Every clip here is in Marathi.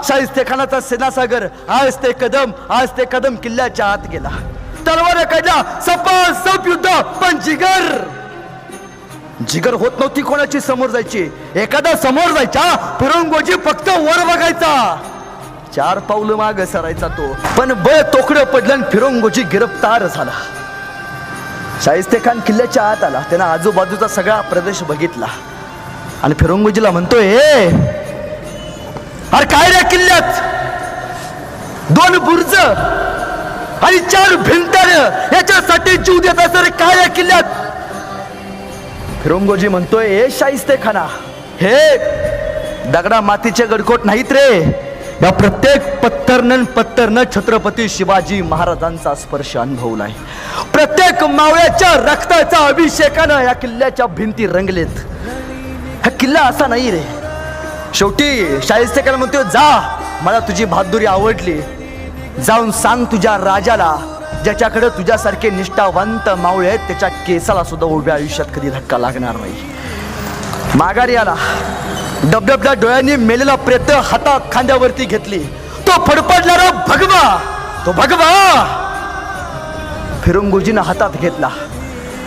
शाहिस्तेखानाचा सेनासागर आज ते कदम किल्ल्याच्या आत गेला. तलवार काढल्या, सप युद्ध, पण जिगर होत नव्हती कोणाची समोर जायची. एखादा समोर जायचा, फिरंगोजी फक्त वर बघायचा, 4 पाऊल माग सरायचा तो. पण बळ तोकडं पडलं आणि फिरंगोजी गिरफ्तार झाला. शाहिस्तेखान किल्ल्याच्या आत आला. त्यानं आजूबाजूचा सगळा प्रदेश बघितला आणि फिरंगोजीला म्हणतोय, अरे काय रे किल्ल्यात 2 बुर्ज आणि 4 भिंत, याच्यासाठी जीव देत असं काय या किल्ल्यात? फिरंगोजी म्हणतोय, ए शाहिस्तेखाना, हे दगडा मातीचे गडकोट नाहीत रे. या प्रत्येक पत्तरनं छत्रपती शिवाजी महाराजांचा स्पर्श अनुभवलाय. प्रत्येक मावळ्याच्या रक्ताच्या अभिषेकानं या किल्ल्याच्या भिंती रंगलेत. हा किल्ला असा नाही रे. शेवटी शाहिस्तेखान म्हणतोय, जा, मला तुझी बहादुरी आवडली. जाऊन सांग तुझ्या राजाला, ज्याच्याकडे तुझ्यासारखे निष्ठावंत मावळे आहेत, त्याच्या केसाला सुद्धा उभ्या आयुष्यात कधी धक्का लागणार नाही. माघारी आला. डबडबल्या डोळ्यांनी मेलेला प्रेत हातात खांद्यावरती घेतली. तो फडफडणारा भगवा फिरंगोजीनं हातात घेतला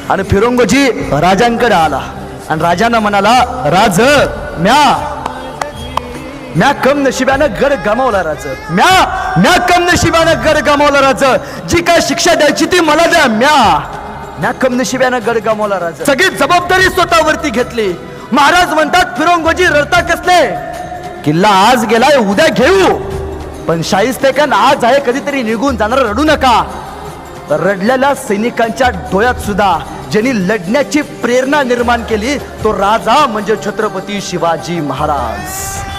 आणि फिरंगोजी राजांकडे आला आणि राजांना म्हणाला, राज, म्या कम नशिबानं गड गमावला राज. म्या कम नशिबानं गड गमावला राज. जी काय शिक्षा द्यायची ती मला द्या. म्या कम नशिबानं गड गमावला राज. सगळी जबाबदारी स्वतःवरती घेतली. महाराज म्हणतात, फिरंगोजी रडता कसले? किल्ला आज गेलाय, उद्या घेऊ. पण शाहिस्तेखान आज आहे, कधीतरी निघून जाणार, रडू नका. रडलेल्या सैनिकांच्या डोळ्यात सुद्धा ज्यांनी लढण्याची प्रेरणा निर्माण केली, तो राजा म्हणजे छत्रपती शिवाजी महाराज.